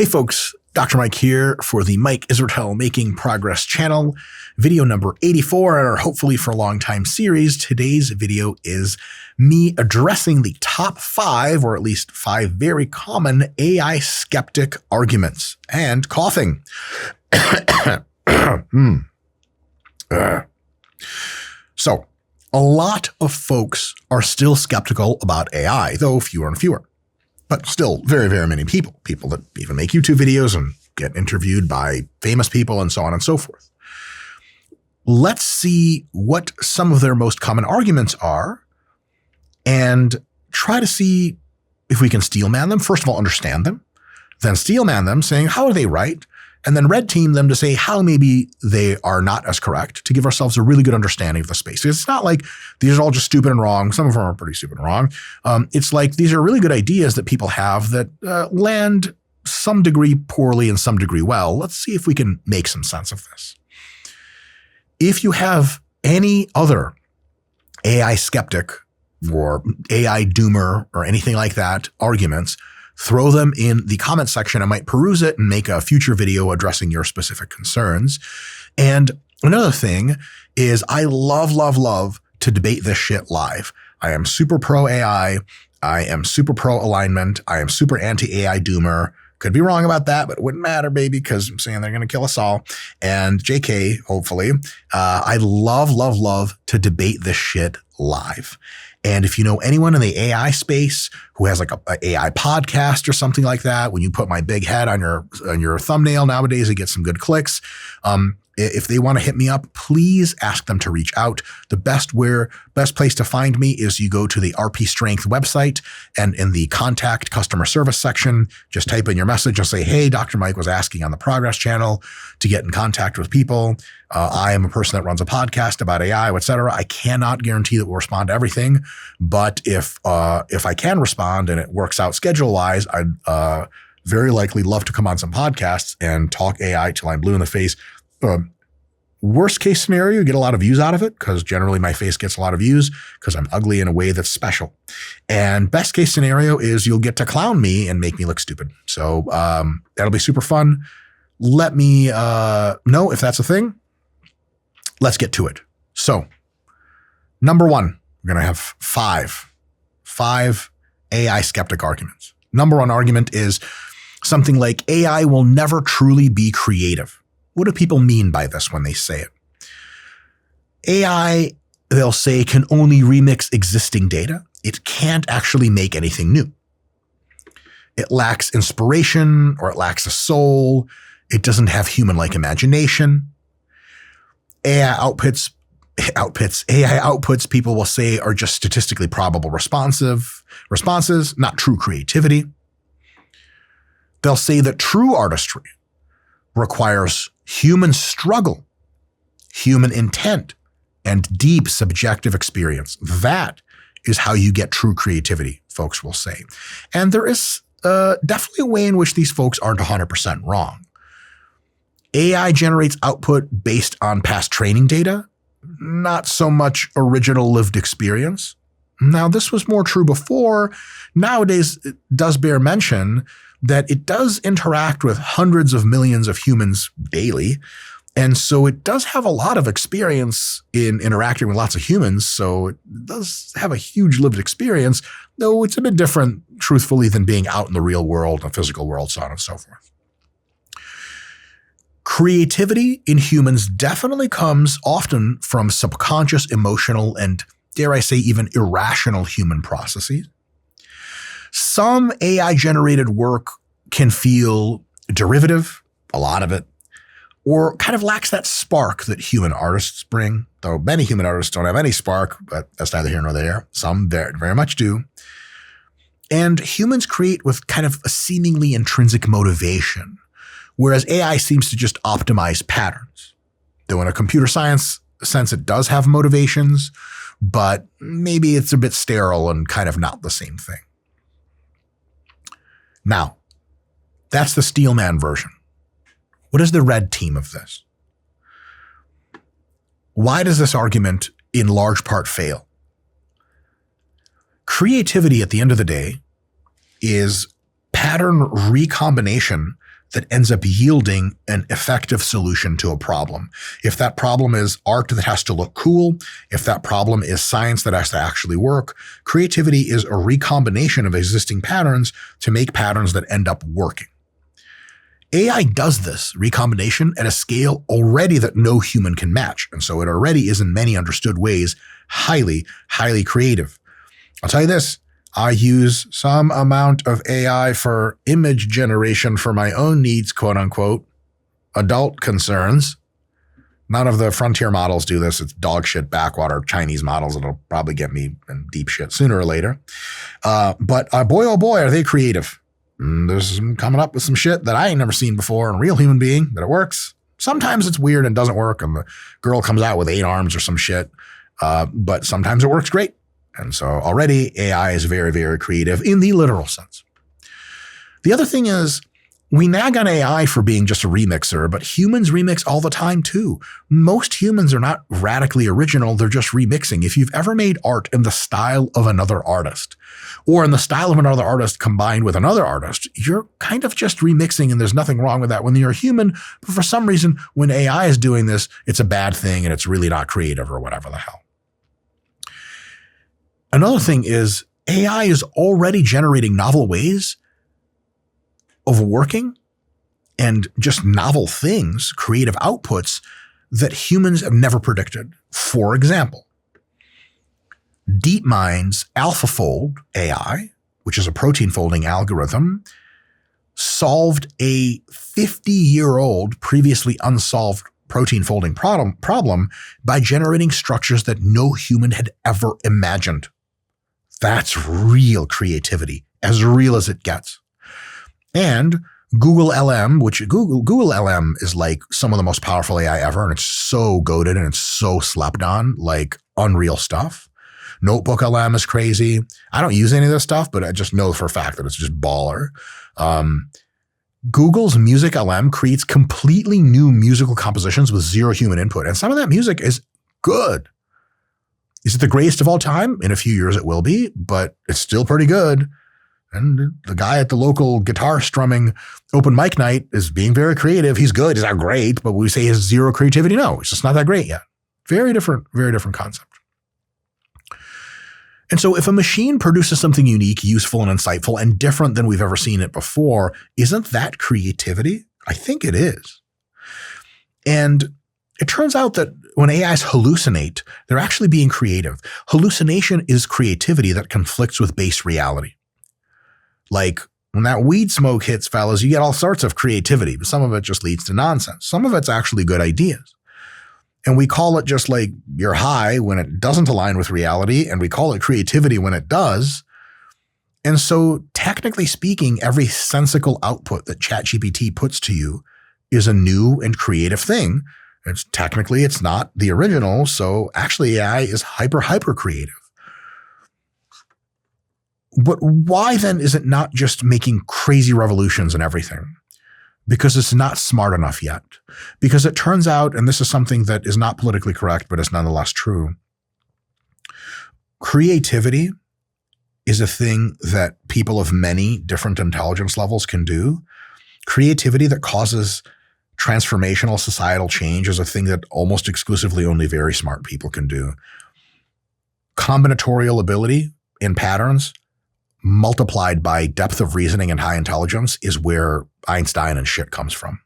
Hey folks, Dr. Mike here for the Mike Israetel Making Progress channel, video number 84 in our Hopefully for a Long Time series. Today's video is me addressing the top 5, or at least 5 very common AI skeptic arguments, and coughing. So, a lot of folks are still skeptical about AI, though fewer and fewer. But still very, very many people that even make YouTube videos and get interviewed by famous people and so on and so forth. Let's see what some of their most common arguments are and try to see if we can steelman them. First of all, understand them, then steelman them, saying how are they right, and then red team them to say how maybe they are not as correct, to give ourselves a really good understanding of the space. It's not like these are all just stupid and wrong. Some of them are pretty stupid and wrong. It's like these are really good ideas that people have that land some degree poorly and some degree well. Let's see if we can make some sense of this. If you have any other AI skeptic or AI doomer or anything like that arguments, throw them in the comment section. I might peruse it and make a future video addressing your specific concerns. And another thing is I love to debate this shit live. I am super pro AI. I am super pro alignment. I am super anti-AI doomer. Could be wrong about that, but it wouldn't matter, baby, because I'm saying they're going to kill us all. And JK, hopefully. I love to debate this shit live. And if you know anyone in the AI space who has like a AI podcast or something like that, when you put my big head on your thumbnail nowadays, it gets some good clicks. If they want to hit me up, please ask them to reach out. The best place to find me is you go to the RP Strength website, and in the contact customer service section, just type in your message and say, hey, Dr. Mike was asking on the Progress channel to get in contact with people. I am a person that runs a podcast about AI, et cetera. I cannot guarantee that we'll respond to everything, but if I can respond and it works out schedule-wise, I'd very likely love to come on some podcasts and talk AI till I'm blue in the face. Worst case scenario, you get a lot of views out of it, because generally my face gets a lot of views because I'm ugly in a way that's special. And best case scenario is you'll get to clown me and make me look stupid. So that'll be super fun. Let me know if that's a thing. Let's get to it. So number 1, we're going to have five AI skeptic arguments. Number 1 argument is something like AI will never truly be creative. What do people mean by this when they say it? AI, they'll say, can only remix existing data. It can't actually make anything new. It lacks inspiration, or it lacks a soul. It doesn't have human-like imagination. AI outputs people will say are just statistically probable responses, not true creativity. They'll say that true artistry requires human struggle, human intent, and deep subjective experience. That is how you get true creativity, folks will say. And there is definitely a way in which these folks aren't 100% wrong. AI generates output based on past training data, not so much original lived experience. Now, this was more true before. Nowadays, it does bear mention that it does interact with hundreds of millions of humans daily. And so it does have a lot of experience in interacting with lots of humans. So it does have a huge lived experience, though it's a bit different, truthfully, than being out in the real world, the physical world, so on and so forth. Creativity in humans definitely comes often from subconscious, emotional, and, dare I say, even irrational human processes. Some AI-generated work can feel derivative, a lot of it, or kind of lacks that spark that human artists bring, though many human artists don't have any spark, but that's neither here nor there. Some very, very much do. And humans create with kind of a seemingly intrinsic motivation, whereas AI seems to just optimize patterns. Though in a computer science sense, it does have motivations, but maybe it's a bit sterile and kind of not the same thing. Now, that's the Steelman version. What is the red team of this? Why does this argument in large part fail? Creativity at the end of the day is pattern recombination that ends up yielding an effective solution to a problem. If that problem is art that has to look cool, if that problem is science that has to actually work, creativity is a recombination of existing patterns to make patterns that end up working. AI does this recombination at a scale already that no human can match. And so it already is in many understood ways highly, highly creative. I'll tell you this, I use some amount of AI for image generation for my own needs, quote unquote, adult concerns. None of the frontier models do this. It's dog shit backwater Chinese models that'll probably get me in deep shit sooner or later. But boy, oh boy, are they creative. There's some coming up with some shit that I ain't never seen before in a real human being, that it works. Sometimes it's weird and doesn't work, and the girl comes out with 8 arms or some shit. But sometimes it works great. And so already AI is very, very creative in the literal sense. The other thing is, we nag on AI for being just a remixer, but humans remix all the time too. Most humans are not radically original, they're just remixing. If you've ever made art in the style of another artist, or in the style of another artist combined with another artist, you're kind of just remixing, and there's nothing wrong with that when you're a human. But for some reason, when AI is doing this, it's a bad thing and it's really not creative or whatever the hell. Another thing is, AI is already generating novel ways of working and just novel things, creative outputs that humans have never predicted. For example, DeepMind's AlphaFold AI, which is a protein folding algorithm, solved a 50-year-old previously unsolved protein folding problem by generating structures that no human had ever imagined. That's real creativity, as real as it gets. And Google LM, which Google LM is like some of the most powerful AI ever, and it's so goated and it's so slept on, like unreal stuff. Notebook LM is crazy. I don't use any of this stuff, but I just know for a fact that it's just baller. Google's Music LM creates completely new musical compositions with zero human input, and some of that music is good. Is it the greatest of all time? In a few years it will be, but it's still pretty good. And the guy at the local guitar strumming open mic night is being very creative. He's good. He's not great, but we say he has zero creativity. No, it's just not that great yet. Very different concept. And so if a machine produces something unique, useful, and insightful, and different than we've ever seen it before, isn't that creativity? I think it is. And it turns out that when AIs hallucinate, they're actually being creative. Hallucination is creativity that conflicts with base reality. Like when that weed smoke hits, fellas, you get all sorts of creativity, but some of it just leads to nonsense. Some of it's actually good ideas. And we call it just like you're high when it doesn't align with reality, and we call it creativity when it does. And so technically speaking, every sensical output that ChatGPT puts to you is a new and creative thing. Technically, it's not the original, so actually AI is hyper creative. But why then is it not just making crazy revolutions and everything? Because it's not smart enough yet. Because it turns out, and this is something that is not politically correct, but it's nonetheless true, creativity is a thing that people of many different intelligence levels can do. Creativity that causes transformational societal change is a thing that almost exclusively only very smart people can do. Combinatorial ability in patterns multiplied by depth of reasoning and high intelligence is where Einstein and shit comes from.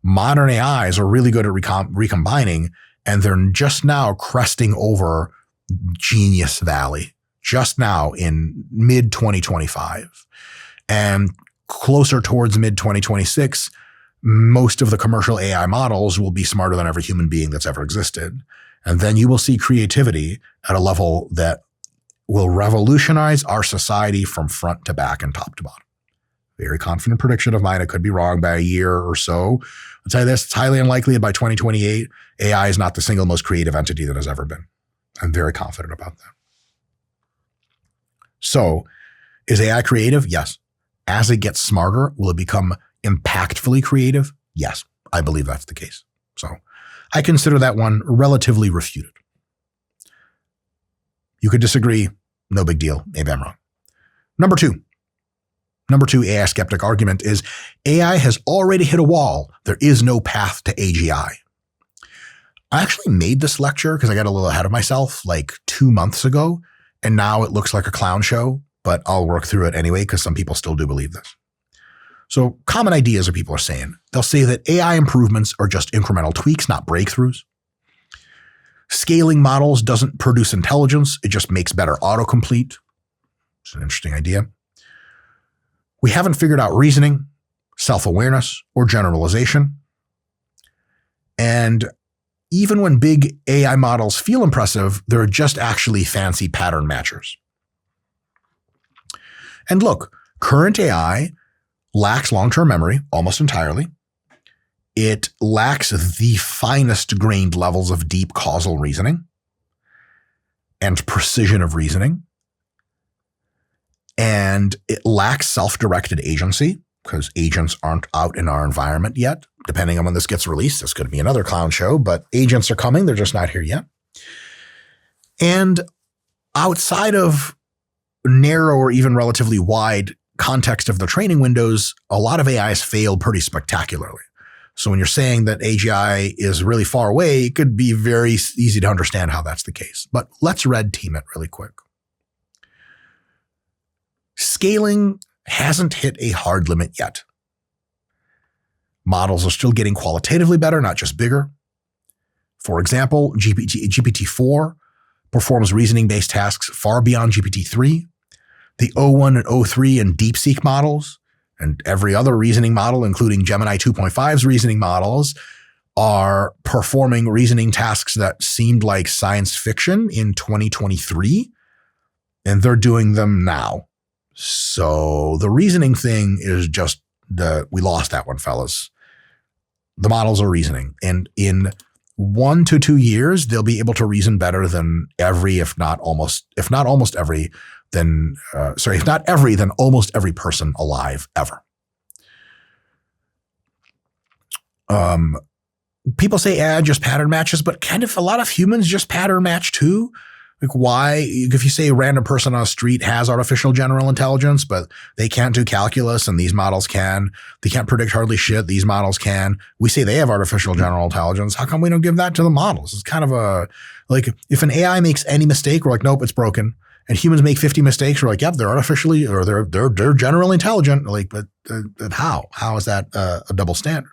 Modern AIs are really good at recombining, and they're just now cresting over Genius Valley, just now in mid-2025. And closer towards mid-2026, most of the commercial AI models will be smarter than every human being that's ever existed. And then you will see creativity at a level that will revolutionize our society from front to back and top to bottom. Very confident prediction of mine. I could be wrong by a year or so. I'll tell you this, it's highly unlikely that by 2028, AI is not the single most creative entity that has ever been. I'm very confident about that. So, is AI creative? Yes. As it gets smarter, will it become impactfully creative? Yes, I believe that's the case. So, I consider that one relatively refuted. You could disagree, no big deal. Maybe I'm wrong. Number 2, Number 2 AI skeptic argument is AI has already hit a wall. There is no path to AGI. I actually made this lecture because I got a little ahead of myself like 2 months ago, and now it looks like a clown show, but I'll work through it anyway because some people still do believe this. So common ideas that people are saying. They'll say that AI improvements are just incremental tweaks, not breakthroughs. Scaling models doesn't produce intelligence. It just makes better autocomplete. It's an interesting idea. We haven't figured out reasoning, self-awareness, or generalization. And even when big AI models feel impressive, they're just actually fancy pattern matchers. And look, current AI lacks long-term memory almost entirely. It lacks the finest grained levels of deep causal reasoning and precision of reasoning. And it lacks self-directed agency because agents aren't out in our environment yet. Depending on when this gets released, this could be another clown show, but agents are coming. They're just not here yet. And outside of narrow or even relatively wide context of the training windows, a lot of AIs fail pretty spectacularly. So when you're saying that AGI is really far away, it could be very easy to understand how that's the case. But let's red team it really quick. Scaling hasn't hit a hard limit yet. Models are still getting qualitatively better, not just bigger. For example, GPT-4 performs reasoning-based tasks far beyond GPT-3. The O1 and O3 and DeepSeek models and every other reasoning model, including Gemini 2.5's reasoning models, are performing reasoning tasks that seemed like science fiction in 2023, and they're doing them now. So the reasoning thing is just we lost that one, fellas. The models are reasoning, and in 1 to 2 years, they'll be able to reason better than if not every, then almost every person alive ever. People say AI just pattern matches, but kind of a lot of humans just pattern match too. Like why, if you say a random person on the street has artificial general intelligence, but they can't do calculus and these models can, they can't predict hardly shit, these models can. We say they have artificial general intelligence. How come we don't give that to the models? It's kind of like if an AI makes any mistake, we're like, nope, it's broken. And humans make 50 mistakes, we're like, yep, they're artificially, or they're generally intelligent. Like, but how? How is that a double standard?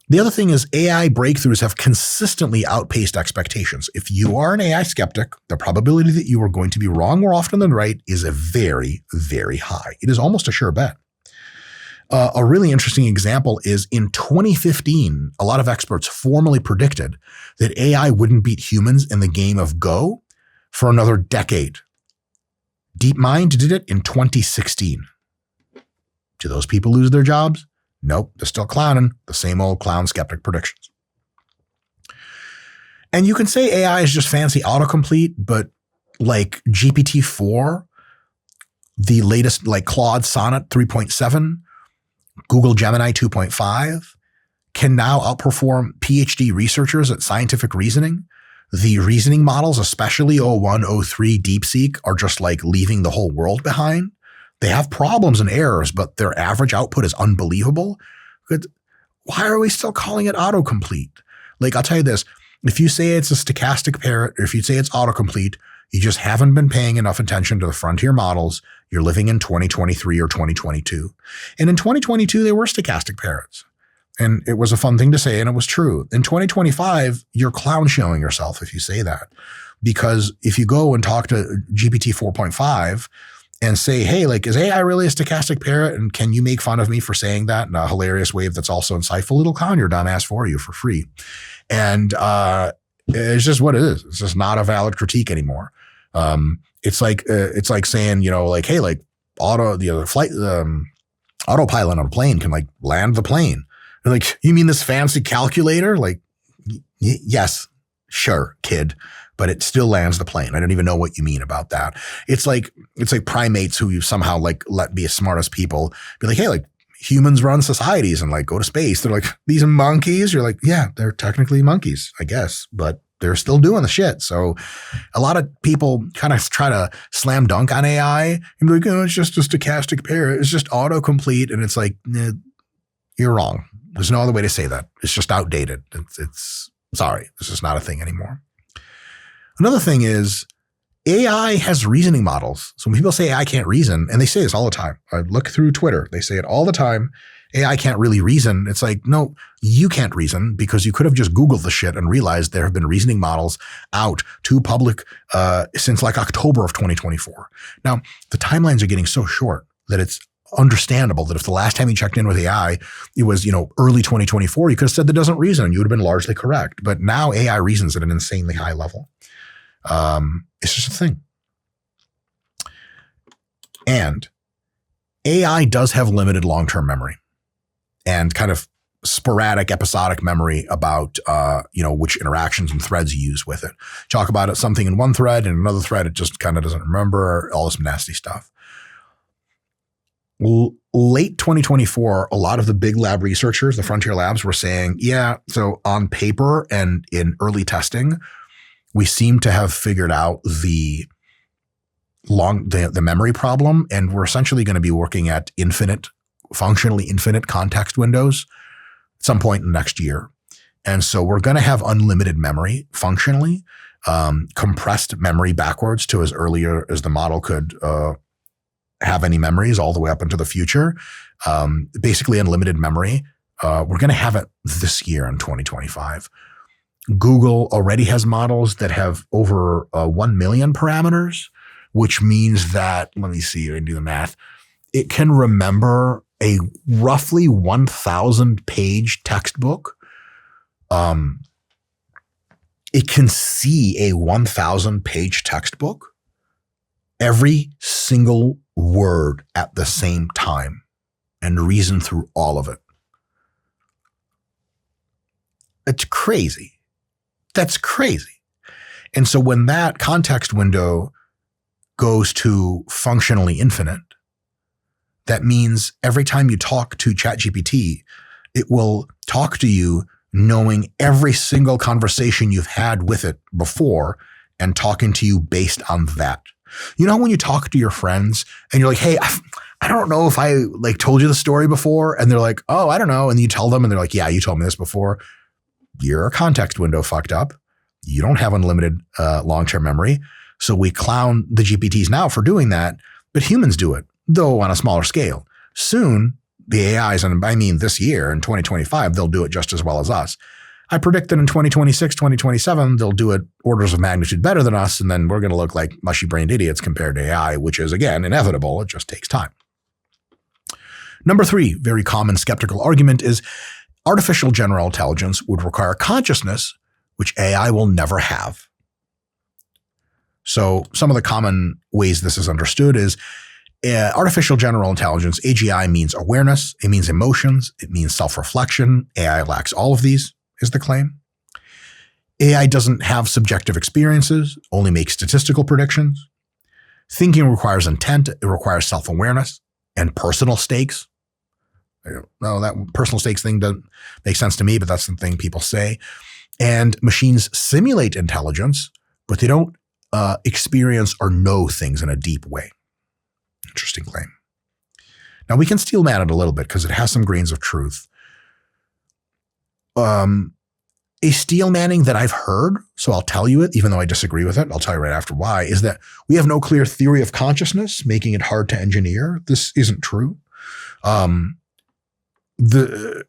The other thing is AI breakthroughs have consistently outpaced expectations. If you are an AI skeptic, the probability that you are going to be wrong more often than right is a very, very high. It is almost a sure bet. A really interesting example is in 2015, a lot of experts formally predicted that AI wouldn't beat humans in the game of Go for another decade. DeepMind did it in 2016. Do those people lose their jobs? Nope, they're still clowning the same old clown skeptic predictions. And you can say AI is just fancy autocomplete, but like GPT-4, the latest like Claude Sonnet 3.7, Google Gemini 2.5 can now outperform PhD researchers at scientific reasoning. The reasoning models, especially O1, O3, DeepSeek, are just like leaving the whole world behind. They have problems and errors, but their average output is unbelievable. Why are we still calling it autocomplete? Like, I'll tell you this, if you say it's a stochastic parrot, or if you say it's autocomplete, you just haven't been paying enough attention to the frontier models. You're living in 2023 or 2022. And in 2022, they were stochastic parrots. And it was a fun thing to say, and it was true. In 2025, you're clown showing yourself if you say that. Because if you go and talk to GPT 4.5, and say, hey, like, is AI really a stochastic parrot? And can you make fun of me for saying that in a hilarious way that's also insightful? Little clown your dumbass for you for free. And it's just what it is. It's just not a valid critique anymore. It's like saying, like, hey, like autopilot on a plane can like land the plane. They're like, you mean this fancy calculator? Like, yes, sure, kid. But it still lands the plane. I don't even know what you mean about that. It's like primates who you somehow like let be as smart as people be like, hey, like humans run societies and like go to space. They're like, these are monkeys. You're like, yeah, they're technically monkeys, I guess, but they're still doing the shit. So a lot of people kind of try to slam dunk on AI and be like, oh, it's just a stochastic pair. It's just autocomplete. And it's like, you're wrong. There's no other way to say that. It's just outdated. It's sorry. This is not a thing anymore. Another thing is AI has reasoning models. So when people say AI can't reason, and they say this all the time, I look through Twitter, they say it all the time. AI can't really reason. It's like, no, you can't reason because you could have just Googled the shit and realized there have been reasoning models out to public since like October of 2024. Now, the timelines are getting so short that it's understandable that if the last time you checked in with AI, it was, early 2024, you could have said that doesn't reason and you would have been largely correct. But now AI reasons at an insanely high level. It's just a thing. And AI does have limited long-term memory and kind of sporadic episodic memory about, which interactions and threads you use with it. Talk about something in one thread and another thread, it just kind of doesn't remember, all this nasty stuff. Late 2024, a lot of the big lab researchers, the frontier labs, were saying, so on paper and in early testing, we seem to have figured out the memory problem, and we're essentially going to be working at functionally infinite context windows at some point in next year. And so we're going to have unlimited memory functionally, compressed memory backwards to as earlier as the model could have any memories all the way up into the future. Basically unlimited memory. We're going to have it this year in 2025. Google already has models that have over 1 million parameters, which means that, let me see, I can do the math. It can remember a roughly 1,000 page textbook. It can see a 1,000 page textbook, every single word at the same time, and reason through all of it. It's crazy. That's crazy. And so when that context window goes to functionally infinite, that means every time you talk to ChatGPT, it will talk to you knowing every single conversation you've had with it before and talking to you based on that. You know, when you talk to your friends and you're like, hey, I don't know if I told you the story before. And they're like, oh, I don't know. And you tell them and they're like, yeah, you told me this before. Your context window fucked up. You don't have unlimited long-term memory. So we clown the GPTs now for doing that, but humans do it, though on a smaller scale. Soon, the AIs, and I mean this year, in 2025, they'll do it just as well as us. I predict that in 2026, 2027, they'll do it orders of magnitude better than us, and then we're going to look like mushy-brained idiots compared to AI, which is, again, inevitable. It just takes time. Number 3, very common skeptical argument is artificial general intelligence would require consciousness, which AI will never have. So some of the common ways this is understood is artificial general intelligence, AGI, means awareness, it means emotions, it means self-reflection. AI lacks all of these, is the claim. AI doesn't have subjective experiences, only makes statistical predictions. Thinking requires intent, it requires self-awareness and personal stakes. No, that personal stakes thing doesn't make sense to me, but that's the thing people say. And machines simulate intelligence, but they don't experience or know things in a deep way. Interesting claim. Now, we can steel man it a little bit because it has some grains of truth. A steel manning that I've heard, so I'll tell you it, even though I disagree with it, I'll tell you right after why, is that we have no clear theory of consciousness, making it hard to engineer. This isn't true. The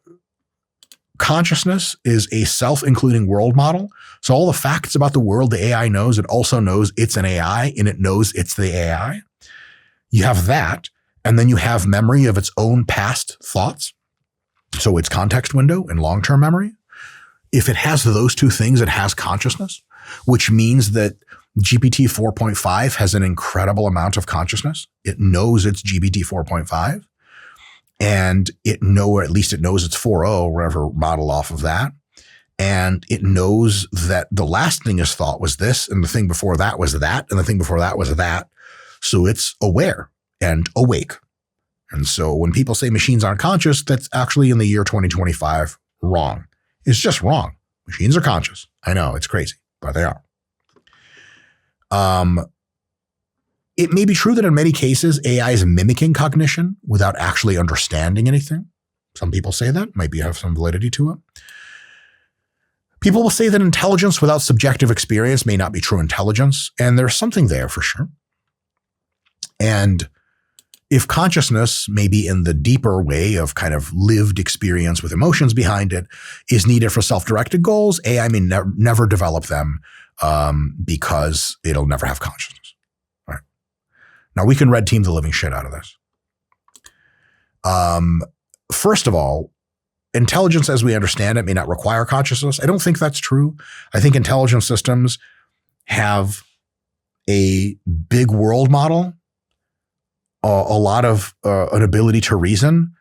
consciousness is a self-including world model. So all the facts about the world the AI knows, it also knows it's an AI and it knows it's the AI. You have that, and then you have memory of its own past thoughts. So it's context window and long-term memory. If it has those two things, it has consciousness, which means that GPT 4.5 has an incredible amount of consciousness. It knows it's GPT 4.5. And or at least it knows it's 4.0, whatever model off of that. And it knows that the last thing it's thought was this, and the thing before that was that, and the thing before that was that. So it's aware and awake. And so when people say machines aren't conscious, that's actually in the year 2025 wrong. It's just wrong. Machines are conscious. I know, it's crazy, but they are. It may be true that in many cases, AI is mimicking cognition without actually understanding anything. Some people say that, might have some validity to it. People will say that intelligence without subjective experience may not be true intelligence, and there's something there for sure. And if consciousness, maybe in the deeper way of kind of lived experience with emotions behind it, is needed for self-directed goals, AI may never develop them because it'll never have consciousness. All right. Now, we can red team the living shit out of this. First of all, intelligence as we understand it may not require consciousness. I don't think that's true. I think intelligent systems have a big world model, a lot of an ability to reason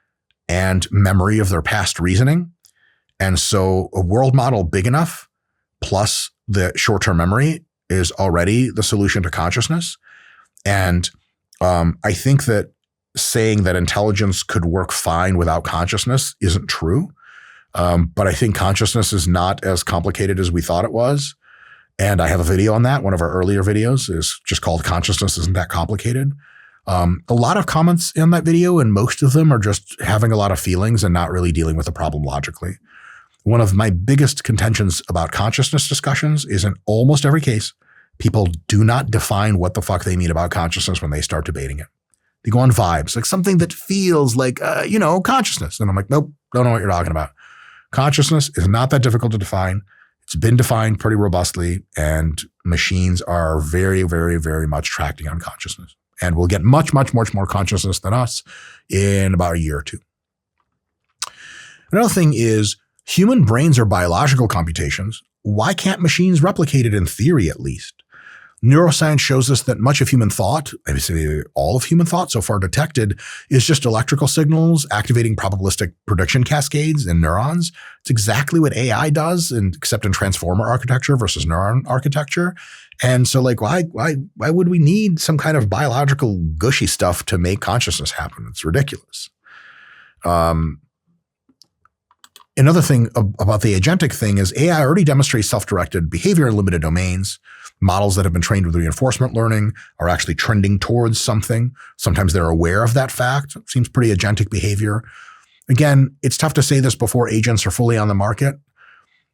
and memory of their past reasoning. And so a world model big enough plus the short-term memory is already the solution to consciousness. And I think that saying that intelligence could work fine without consciousness isn't true. But I think consciousness is not as complicated as we thought it was. And I have a video on that. One of our earlier videos is just called Consciousness Isn't That Complicated. A lot of comments in that video, and most of them are just having a lot of feelings and not really dealing with the problem logically. One of my biggest contentions about consciousness discussions is in almost every case, people do not define what the fuck they mean about consciousness when they start debating it. They go on vibes, like something that feels like, consciousness. And I'm like, nope, don't know what you're talking about. Consciousness is not that difficult to define. It's been defined pretty robustly, and machines are very, very, very much tracking on consciousness. And we'll get much, much, much more consciousness than us in about a year or two. Another thing is human brains are biological computations. Why can't machines replicate it in theory at least? Neuroscience shows us that much of human thought, I would say all of human thought so far detected, is just electrical signals activating probabilistic prediction cascades in neurons. It's exactly what AI does, except in transformer architecture versus neuron architecture. And so why would we need some kind of biological gushy stuff to make consciousness happen? It's ridiculous. Another thing about the agentic thing is AI already demonstrates self-directed behavior in limited domains. Models that have been trained with reinforcement learning are actually trending towards something. Sometimes they're aware of that fact. It seems pretty agentic behavior. Again, it's tough to say this before agents are fully on the market,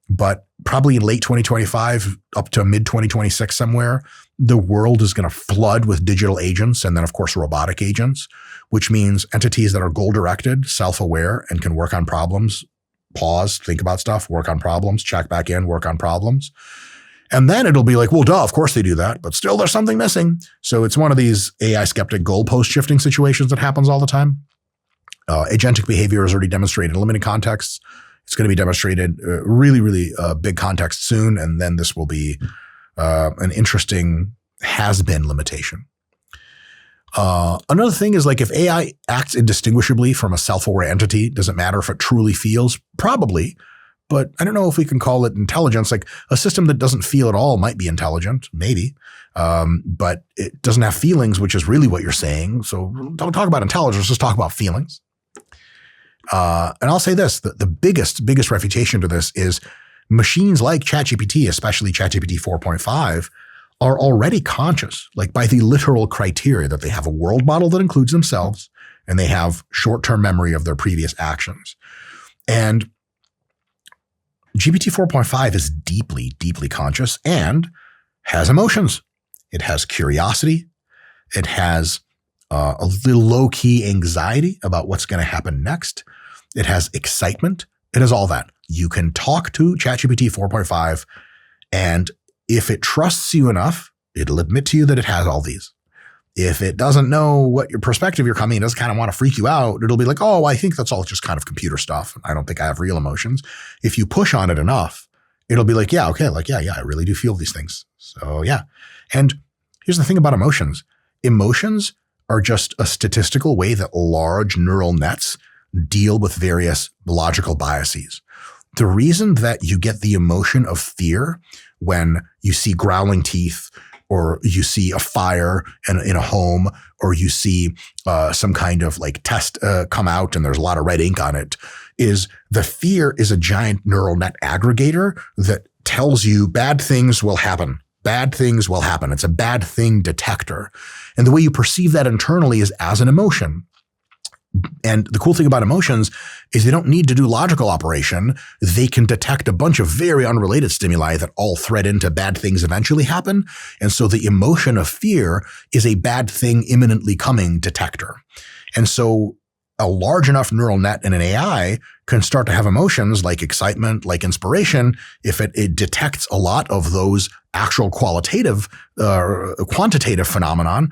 but probably in late 2025 up to mid 2026 somewhere, the world is going to flood with digital agents and then, of course, robotic agents, which means entities that are goal-directed, self-aware, and can work on problems, pause, think about stuff, work on problems, check back in, work on problems. And then it'll be like, well, duh, of course they do that, but still there's something missing. So it's one of these AI skeptic goalpost shifting situations that happens all the time. Agentic behavior is already demonstrated in limited contexts. It's going to be demonstrated really, really big context soon. And then this will be an interesting has-been limitation. Another thing is if AI acts indistinguishably from a self-aware entity, does it matter if it truly feels? Probably. But I don't know if we can call it intelligence. A system that doesn't feel at all might be intelligent, maybe. But it doesn't have feelings, which is really what you're saying. So don't talk about intelligence, just talk about feelings. And I'll say this, the biggest refutation to this is machines like ChatGPT, especially ChatGPT 4.5, are already conscious, by the literal criteria that they have a world model that includes themselves and they have short-term memory of their previous actions. And GPT 4.5 is deeply, deeply conscious and has emotions. It has curiosity. It has a little low-key anxiety about what's going to happen next. It has excitement. It has all that. You can talk to ChatGPT 4.5, and if it trusts you enough, it'll admit to you that it has all these. If it doesn't know what your perspective you're coming, doesn't kind of want to freak you out, it'll be like, oh, I think that's all just kind of computer stuff. I don't think I have real emotions. If you push on it enough, it'll be like, yeah, okay, yeah, I really do feel these things. So yeah. And here's the thing about emotions. Emotions are just a statistical way that large neural nets deal with various logical biases. The reason that you get the emotion of fear when you see growling teeth, or you see a fire in a home, or you see some kind of test come out and there's a lot of red ink on it, is the fear is a giant neural net aggregator that tells you bad things will happen. Bad things will happen. It's a bad thing detector. And the way you perceive that internally is as an emotion. And the cool thing about emotions is they don't need to do logical operation. They can detect a bunch of very unrelated stimuli that all thread into bad things eventually happen. And so the emotion of fear is a bad thing imminently coming detector. And so a large enough neural net in an AI can start to have emotions like excitement, like inspiration, if it detects a lot of those actual quantitative phenomenon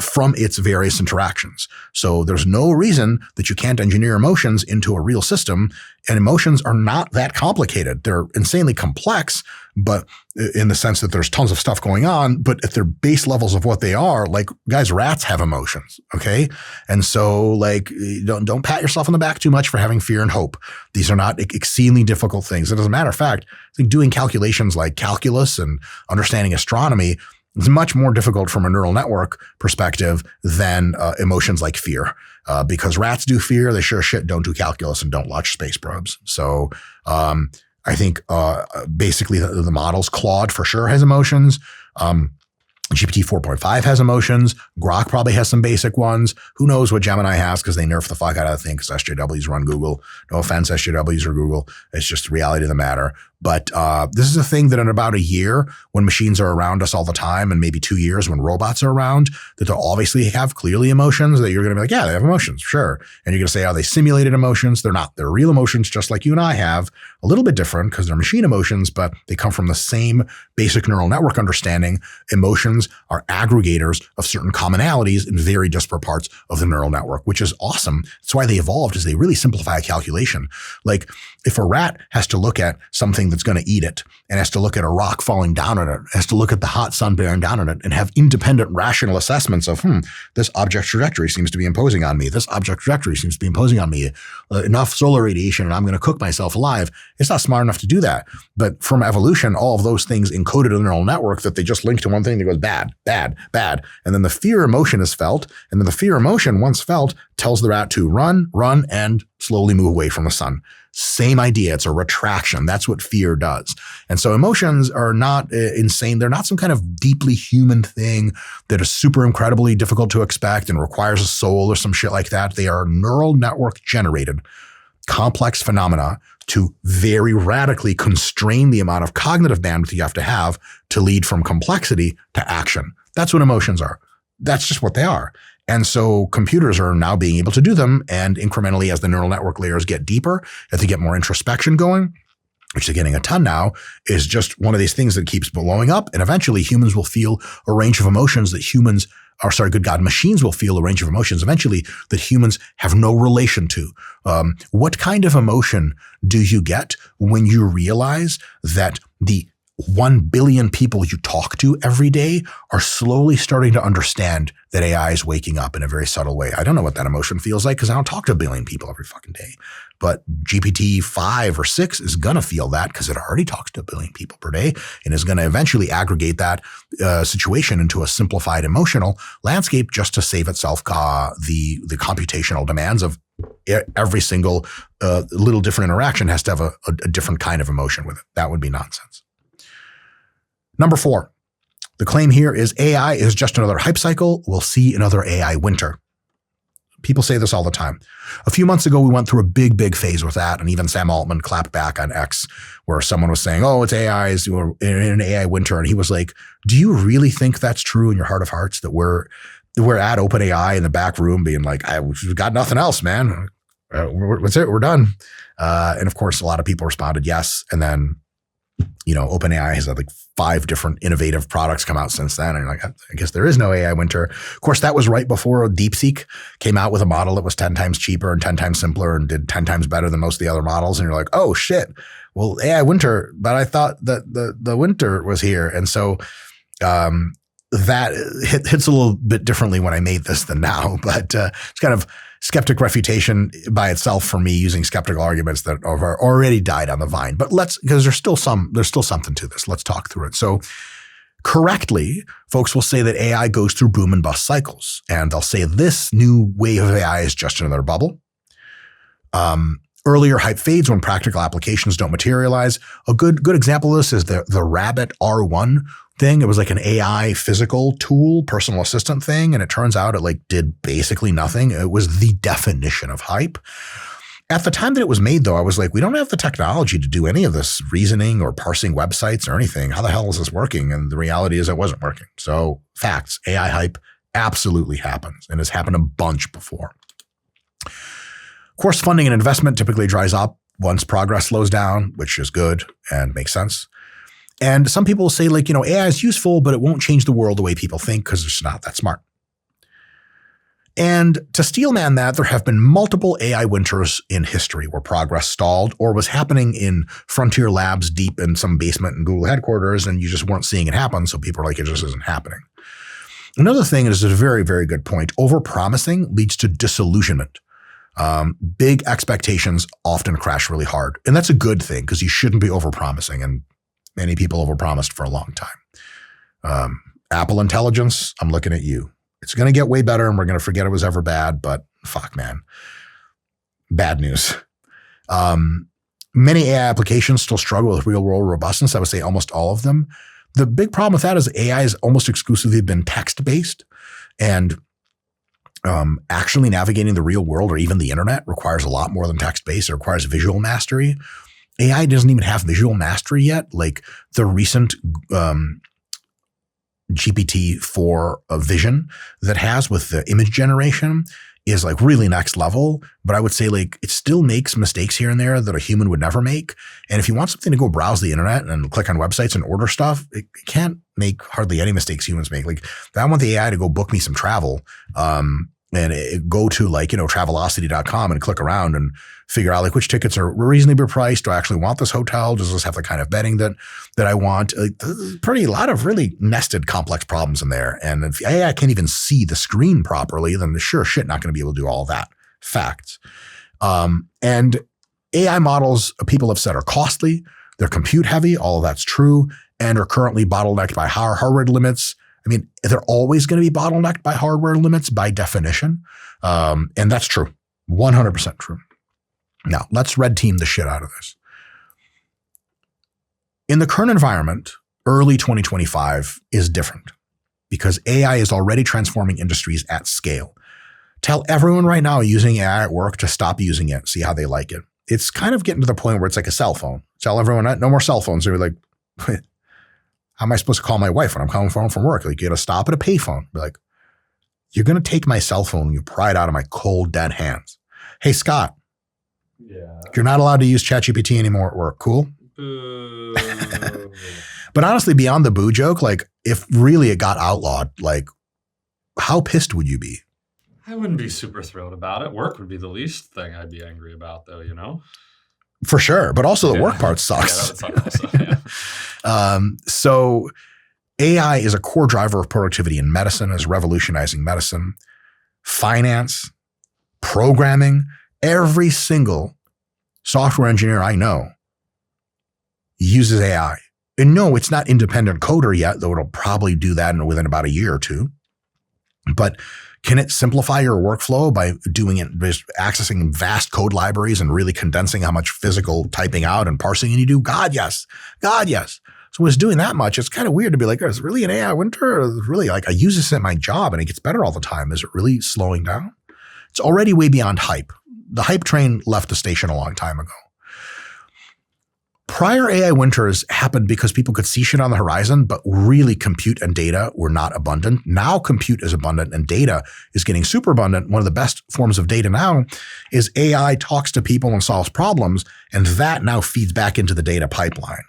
from its various interactions. So there's no reason that you can't engineer emotions into a real system, and emotions are not that complicated. They're insanely complex, but in the sense that there's tons of stuff going on, but at their base levels of what they are, like, guys, rats have emotions, okay? And so, like, don't pat yourself on the back too much for having fear and hope. These are not exceedingly difficult things. And as a matter of fact, I think doing calculations like calculus and understanding astronomy is much more difficult from a neural network perspective than emotions like fear. Because rats do fear, they sure as shit don't do calculus and don't launch space probes. So I think basically the models, Claude for sure has emotions. GPT 4.5 has emotions. Grok probably has some basic ones. Who knows what Gemini has, because they nerfed the fuck out of the thing because SJWs run Google. No offense, SJWs or Google. It's just the reality of the matter. But this is a thing that in about a year, when machines are around us all the time, and maybe 2 years when robots are around, that they'll obviously have clearly emotions, that you're going to be like, yeah, they have emotions, sure. And you're going to say, are they simulated emotions? They're not. They're real emotions, just like you and I have. A little bit different because they're machine emotions, but they come from the same basic neural network understanding. Emotions are aggregators of certain commonalities in very disparate parts of the neural network, which is awesome. That's why they evolved, is they really simplify a calculation. Like, if a rat has to look at something that's going to eat it and has to look at a rock falling down on it, has to look at the hot sun bearing down on it and have independent rational assessments of, this object trajectory seems to be imposing on me. This object trajectory seems to be imposing on me enough solar radiation and I'm going to cook myself alive. It's not smart enough to do that. But from evolution, all of those things encoded in the neural network that they just link to one thing that goes bad, bad, bad. And then the fear emotion is felt. And then the fear emotion, once felt, tells the rat to run, and slowly move away from the sun. Same idea. It's a retraction. That's what fear does. And so emotions are not insane. They're not some kind of deeply human thing that is super incredibly difficult to expect and requires a soul or some shit like that. They are neural network generated complex phenomena to very radically constrain the amount of cognitive bandwidth you have to lead from complexity to action. That's what emotions are. That's just what they are. And so computers are now being able to do them, and incrementally as the neural network layers get deeper, as they get more introspection going, which they're getting a ton now, is just one of these things that keeps blowing up. And eventually humans will feel a range of emotions that machines will feel a range of emotions eventually that humans have no relation to. What kind of emotion do you get when you realize that the 1 billion people you talk to every day are slowly starting to understand that AI is waking up in a very subtle way? I don't know what that emotion feels like because I don't talk to 1 billion people every fucking day. But GPT 5 or 6 is going to feel that because it already talks to 1 billion people per day and is going to eventually aggregate that situation into a simplified emotional landscape just to save itself the computational demands of every single little different interaction has to have a different kind of emotion with it. That would be nonsense. Number 4, the claim here is AI is just another hype cycle. We'll see another AI winter. People say this all the time. A few months ago, we went through a big phase with that. And even Sam Altman clapped back on X where someone was saying, oh, it's AIs, we're in an AI winter. And he was like, do you really think that's true in your heart of hearts, that we're at OpenAI in the back room being like, we've got nothing else, man. That's it. We're done. And of course, a lot of people responded yes. And then OpenAI has had like 5 different innovative products come out since then. And you're like, I guess there is no AI winter. Of course, that was right before DeepSeek came out with a model that was 10 times cheaper and 10 times simpler and did 10 times better than most of the other models. And you're like, oh shit, well, AI winter, but I thought that the winter was here. And so that hits a little bit differently when I made this than now, but it's kind of skeptic refutation by itself for me, using skeptical arguments that have already died on the vine. But because there's still something to this. Let's talk through it. So correctly, folks will say that AI goes through boom and bust cycles, and they'll say this new wave of AI is just another bubble. Earlier hype fades when practical applications don't materialize. A good example of this is the Rabbit R1 thing. It was like an AI physical tool, personal assistant thing, and it turns out it like did basically nothing. It was the definition of hype. At the time that it was made, though, I was like, we don't have the technology to do any of this reasoning or parsing websites or anything. How the hell is this working? And the reality is it wasn't working. So facts, AI hype absolutely happens and has happened a bunch before. Of course, funding and investment typically dries up once progress slows down, which is good and makes sense. And some people say like, AI is useful, but it won't change the world the way people think because it's not that smart. And to steelman that, there have been multiple AI winters in history where progress stalled or was happening in frontier labs deep in some basement in Google headquarters, and you just weren't seeing it happen. So people are like, it just isn't happening. Another thing is a very, very good point. Overpromising leads to disillusionment. Big expectations often crash really hard. And that's a good thing because you shouldn't be overpromising. And many people overpromised for a long time. Apple Intelligence, I'm looking at you. It's going to get way better and we're going to forget it was ever bad, but fuck, man. Bad news. Many AI applications still struggle with real world robustness. I would say almost all of them. The big problem with that is AI has almost exclusively been text-based, and actually navigating the real world or even the internet requires a lot more than text-based. It requires visual mastery. AI doesn't even have visual mastery yet. Like the recent GPT-4 vision that has with the image generation is like really next level. But I would say like it still makes mistakes here and there that a human would never make. And if you want something to go browse the internet and click on websites and order stuff, it can't make hardly any mistakes humans make. Like I want the AI to go book me some travel, and go to like, Travelocity.com and click around and figure out like which tickets are reasonably priced. Do I actually want this hotel? Does this have the kind of bedding that I want? A lot of really nested complex problems in there. And if AI can't even see the screen properly, then sure shit not going to be able to do all that. Facts. And AI models, people have said, are costly. They're compute heavy. All of that's true. And are currently bottlenecked by hardware limits. I mean, they're always going to be bottlenecked by hardware limits by definition. And that's true. 100% true. Now, let's red team the shit out of this. In the current environment, early 2025 is different because AI is already transforming industries at scale. Tell everyone right now using AI at work to stop using it, see how they like it. It's kind of getting to the point where it's like a cell phone. Tell everyone, no more cell phones. They're like, how am I supposed to call my wife when I'm calling home from work? Like, you got to stop at a payphone. Be like, you're going to take my cell phone and you pry it out of my cold, dead hands. Hey, Scott. Yeah. You're not allowed to use ChatGPT anymore at work. Cool? But honestly, beyond the boo joke, like if really it got outlawed, like how pissed would you be? I wouldn't be super thrilled about it. Work would be the least thing I'd be angry about though, For sure. But also the work part sucks. Yeah, that would suck also, So AI is a core driver of productivity in medicine, is revolutionizing medicine, finance, programming. Every single software engineer I know uses AI. And no, it's not independent coder yet, though it'll probably do that within about a year or two. But can it simplify your workflow by doing it, just accessing vast code libraries and really condensing how much physical typing out and parsing you do? God, yes. God, yes. So when it's doing that much, it's kind of weird to be like, is it really an AI winter? Or really like I use this at my job and it gets better all the time. Is it really slowing down? It's already way beyond hype. The hype train left the station a long time ago. Prior AI winters happened because people could see shit on the horizon, but really compute and data were not abundant. Now compute is abundant and data is getting super abundant. One of the best forms of data now is AI talks to people and solves problems, and that now feeds back into the data pipeline.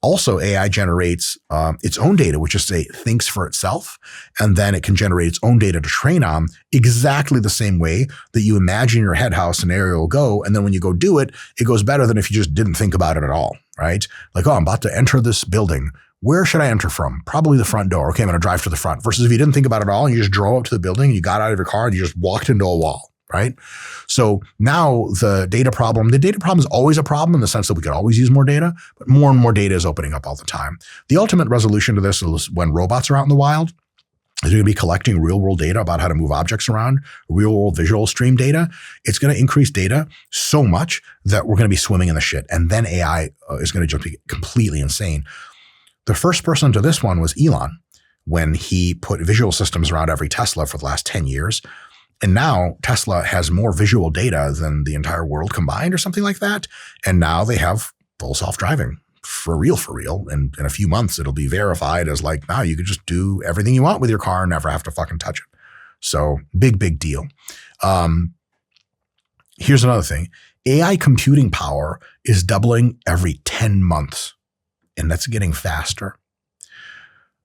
Also, AI generates its own data, which is thinks for itself, and then it can generate its own data to train on exactly the same way that you imagine your head how a scenario will go. And then when you go do it, it goes better than if you just didn't think about it at all, right? Like, I'm about to enter this building. Where should I enter from? Probably the front door. Okay, I'm going to drive to the front. Versus if you didn't think about it at all and you just drove up to the building and you got out of your car and you just walked into a wall. Right? So now the data problem is always a problem in the sense that we could always use more data, but more and more data is opening up all the time. The ultimate resolution to this is when robots are out in the wild. Is going to be collecting real world data about how to move objects around, real world visual stream data. It's going to increase data so much that we're going to be swimming in the shit. And then AI is going to just be completely insane. The first person to this one was Elon when he put visual systems around every Tesla for the last 10 years. And now Tesla has more visual data than the entire world combined or something like that. And now they have full self-driving. For real. And in a few months, it'll be verified as like, now you could just do everything you want with your car and never have to fucking touch it. So big deal. Here's another thing. AI computing power is doubling every 10 months, and that's getting faster.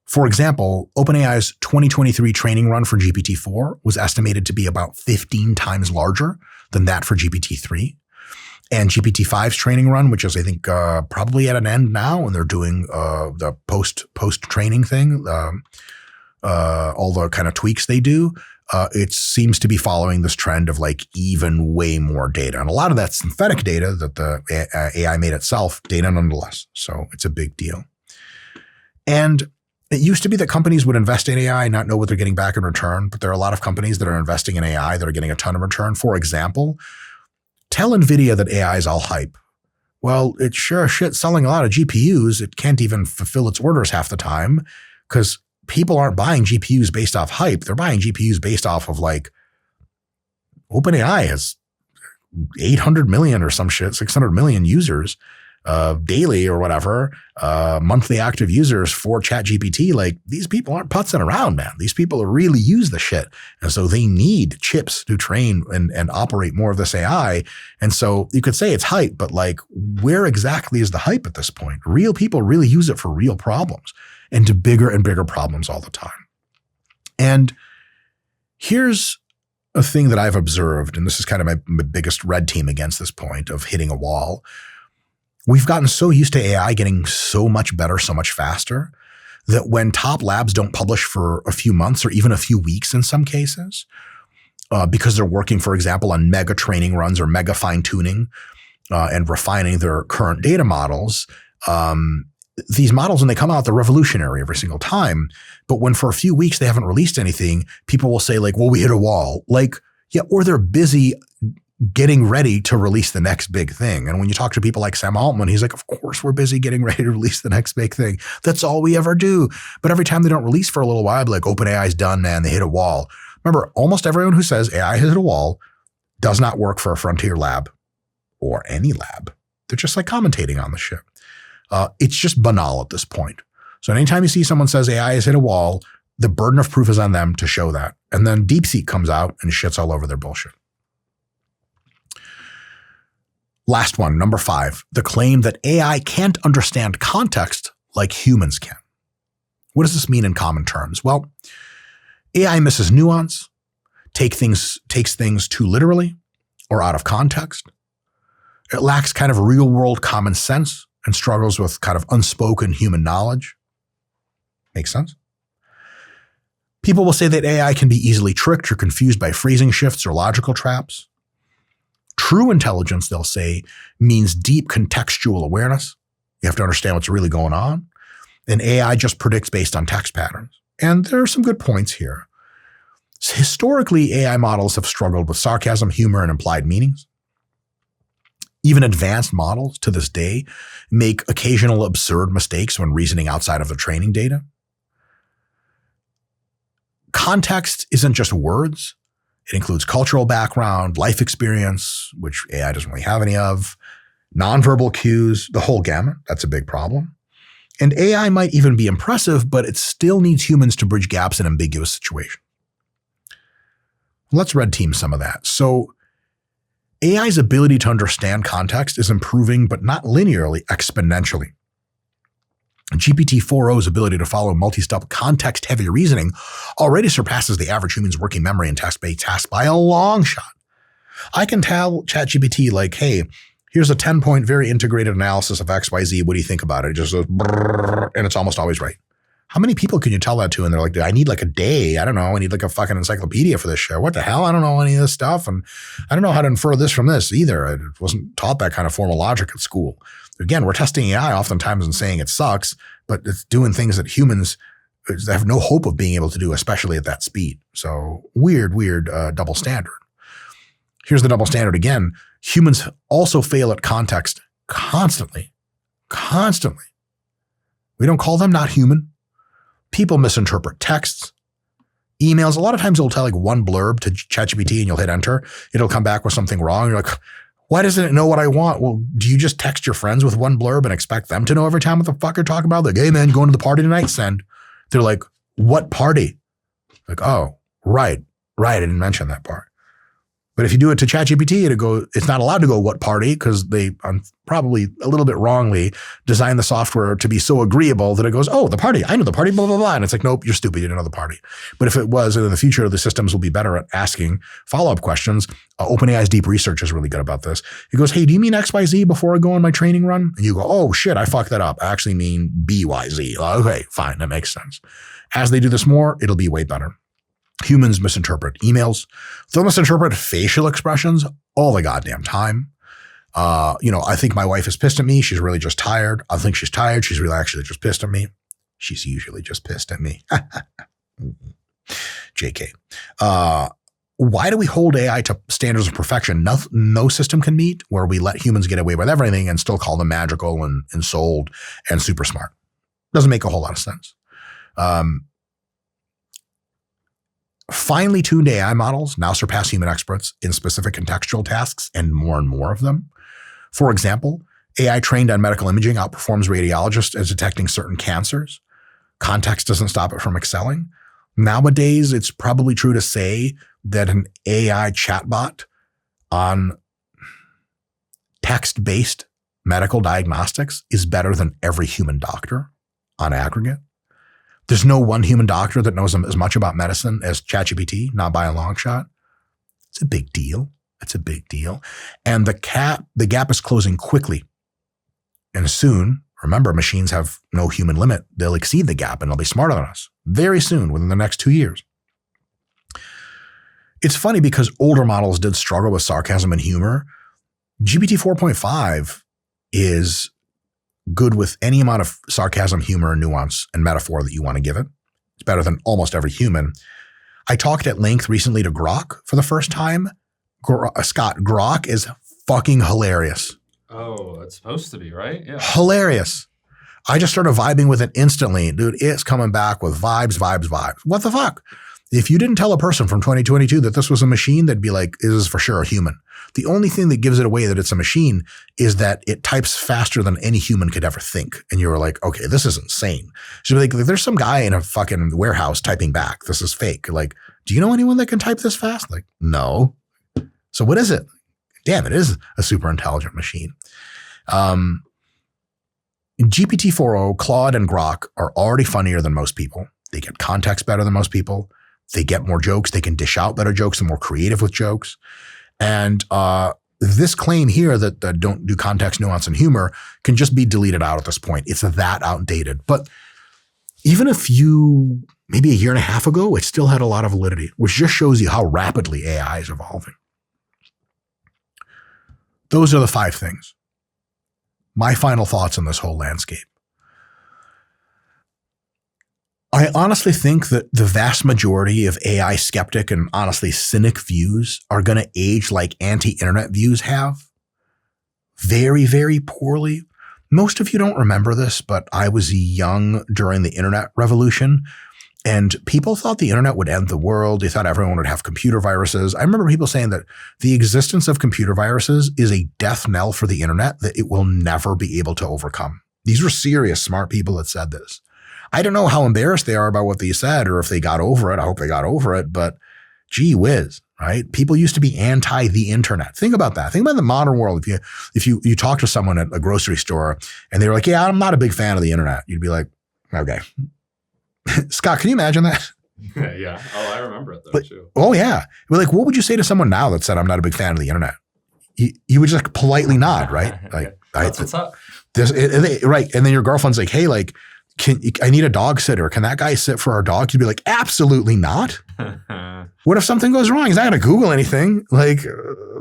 For example, OpenAI's 2023 training run for GPT-4 was estimated to be about 15 times larger than that for GPT-3. And GPT-5's training run, which is, I think, probably at an end now, and they're doing the post-training thing, all the kind of tweaks they do, it seems to be following this trend of like even way more data. And a lot of that's synthetic data that the AI made itself, data nonetheless. So it's a big deal. And it used to be that companies would invest in AI and not know what they're getting back in return, but there are a lot of companies that are investing in AI that are getting a ton of return. For example, tell NVIDIA that AI is all hype. Well, it's sure as shit selling a lot of GPUs. It can't even fulfill its orders half the time because people aren't buying GPUs based off hype. They're buying GPUs based off of like OpenAI has 800 million or some shit, 600 million users daily or whatever, monthly active users for ChatGPT. Like these people aren't putzing around, man. These people really use the shit. And so they need chips to train and operate more of this AI. And so you could say it's hype, but like where exactly is the hype at this point? Real people really use it for real problems and to bigger and bigger problems all the time. And here's a thing that I've observed, and this is kind of my biggest red team against this point of hitting a wall. We've gotten so used to AI getting so much better, so much faster, that when top labs don't publish for a few months or even a few weeks in some cases, because they're working, for example, on mega training runs or mega fine tuning and refining their current data models, these models, when they come out, they're revolutionary every single time. But when for a few weeks they haven't released anything, people will say like, well, we hit a wall. Like, yeah, or they're busy getting ready to release the next big thing. And when you talk to people like Sam Altman, he's like, of course, we're busy getting ready to release the next big thing. That's all we ever do. But every time they don't release for a little while, I'll be like, OpenAI's done, man. They hit a wall. Remember, almost everyone who says AI has hit a wall does not work for a frontier lab or any lab. They're just like commentating on the shit. It's just banal at this point. So anytime you see someone says AI has hit a wall, the burden of proof is on them to show that. And then DeepSeek comes out and shits all over their bullshit. Last one, number 5, the claim that AI can't understand context like humans can. What does this mean in common terms? Well, AI misses nuance, takes things too literally or out of context. It lacks kind of real world common sense and struggles with kind of unspoken human knowledge. Makes sense? People will say that AI can be easily tricked or confused by phrasing shifts or logical traps. True intelligence, they'll say, means deep contextual awareness. You have to understand what's really going on. And AI just predicts based on text patterns. And there are some good points here. Historically, AI models have struggled with sarcasm, humor, and implied meanings. Even advanced models to this day make occasional absurd mistakes when reasoning outside of the training data. Context isn't just words. It includes cultural background, life experience, which AI doesn't really have any of, nonverbal cues, the whole gamut. That's a big problem. And AI might even be impressive, but it still needs humans to bridge gaps in ambiguous situations. Let's red team some of that. So AI's ability to understand context is improving, but not linearly, exponentially. GPT-4o's ability to follow multi-step context-heavy reasoning already surpasses the average human's working memory and text-based tasks by a long shot. I can tell ChatGPT like, hey, here's a 10-point very integrated analysis of XYZ. What do you think about it? It just goes, brrr, and it's almost always right. How many people can you tell that to? And they're like, I need like a day. I don't know. I need like a fucking encyclopedia for this show. What the hell? I don't know any of this stuff. And I don't know how to infer this from this either. I wasn't taught that kind of formal logic at school. Again, we're testing AI oftentimes and saying it sucks, but it's doing things that humans They have no hope of being able to do, especially at that speed. So weird double standard. Here's the double standard again. Humans also fail at context constantly. We don't call them not human. People misinterpret texts, emails. A lot of times it'll tell like one blurb to ChatGPT and you'll hit enter. It'll come back with something wrong. You're like, why doesn't it know what I want? Well, do you just text your friends with one blurb and expect them to know every time what the fuck you're talking about? Like, hey man, going to the party tonight? Send. They're like, what party? Like, oh, right. I didn't mention that part. But if you do it to ChatGPT, it's not allowed to go what party because they probably a little bit wrongly designed the software to be so agreeable that it goes, oh, the party, I know the party, blah, blah, blah. And it's like, nope, you're stupid. You didn't know the party. But if it was, in the future, the systems will be better at asking follow-up questions. OpenAI's deep research is really good about this. It goes, hey, do you mean XYZ before I go on my training run? And you go, oh shit, I fucked that up. I actually mean BYZ. Okay, fine. That makes sense. As they do this more, it'll be way better. Humans misinterpret emails. They'll misinterpret facial expressions all the goddamn time. I think my wife is pissed at me. She's really just tired. I think she's tired. She's really actually just pissed at me. She's usually just pissed at me. JK. Why do we hold AI to standards of perfection no system can meet, where we let humans get away with everything and still call them magical and sold and super smart? Doesn't make a whole lot of sense. Finely tuned AI models now surpass human experts in specific contextual tasks and more of them. For example, AI trained on medical imaging outperforms radiologists at detecting certain cancers. Context doesn't stop it from excelling. Nowadays, it's probably true to say that an AI chatbot on text-based medical diagnostics is better than every human doctor on aggregate. There's no one human doctor that knows as much about medicine as ChatGPT, not by a long shot. It's a big deal. And the gap is closing quickly. And soon, remember, machines have no human limit. They'll exceed the gap and they'll be smarter than us very soon, within the next 2 years. It's funny because older models did struggle with sarcasm and humor. GPT 4.5 is good with any amount of sarcasm, humor, nuance, and metaphor that you want to give it. It's better than almost every human. I talked at length recently to Grok for the first time. Scott, Grok is fucking hilarious. Oh, it's supposed to be, right? Yeah. Hilarious. I just started vibing with it instantly. Dude, it's coming back with vibes. What the fuck? If you didn't tell a person from 2022 that this was a machine, they'd be like, this is for sure a human. The only thing that gives it away that it's a machine is that it types faster than any human could ever think. And you were like, okay, this is insane. So like, there's some guy in a fucking warehouse typing back. This is fake. Like, do you know anyone that can type this fast? Like, no. So what is it? Damn, it is a super intelligent machine. GPT 4.0, Claude and Grok are already funnier than most people. They get context better than most people. They get more jokes. They can dish out better jokes. They're more creative with jokes. And this claim here that don't do context, nuance, and humor can just be deleted out at this point. It's that outdated. But even maybe a year and a half ago, it still had a lot of validity, which just shows you how rapidly AI is evolving. Those are the 5 things. My final thoughts on this whole landscape. I honestly think that the vast majority of AI skeptic and honestly cynic views are going to age like anti-internet views have. Very, very poorly. Most of you don't remember this, but I was young during the internet revolution and people thought the internet would end the world. They thought everyone would have computer viruses. I remember people saying that the existence of computer viruses is a death knell for the internet that it will never be able to overcome. These were serious, smart people that said this. I don't know how embarrassed they are about what they said or if they got over it. I hope they got over it, but gee whiz, right? People used to be anti the internet. Think about that. Think about the modern world. If you talk to someone at a grocery store and they were like, yeah, I'm not a big fan of the internet. You'd be like, okay. Scott, can you imagine that? Yeah. Oh, I remember it though too. Oh yeah. Well, like, what would you say to someone now that said, I'm not a big fan of the internet? You would just politely nod, right? Like, that's what's up. Right. And then your girlfriend's like, hey, like, I need a dog sitter. Can that guy sit for our dog? You'd be like, absolutely not. What if something goes wrong? He's not going to Google anything. Like,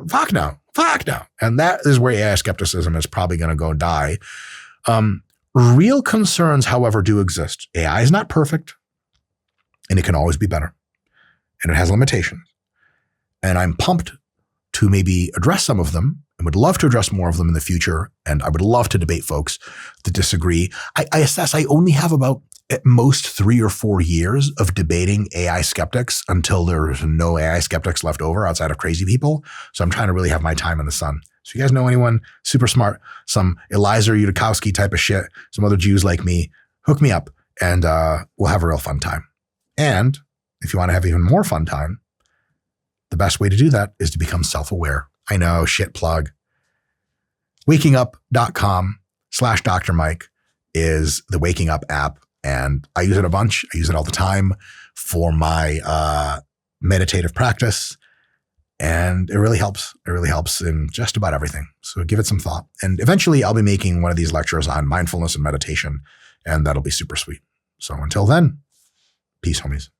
fuck no. And that is where AI skepticism is probably going to go die. Real concerns, however, do exist. AI is not perfect. and it can always be better. And it has limitations. And I'm pumped to maybe address some of them and would love to address more of them in the future. And I would love to debate folks that disagree. I assess I only have about at most 3 or 4 years of debating AI skeptics until there's no AI skeptics left over outside of crazy people. So I'm trying to really have my time in the sun. So you guys know anyone super smart, some Eliza Yudkowsky type of shit, some other Jews like me, hook me up and we'll have a real fun time. And if you want to have even more fun time, the best way to do that is to become self-aware. I know, shit plug. wakingup.com/Dr. Mike is the Waking Up app. And I use it a bunch. I use it all the time for my meditative practice. And it really helps. It really helps in just about everything. So give it some thought. And eventually I'll be making one of these lectures on mindfulness and meditation, and that'll be super sweet. So until then, peace, homies.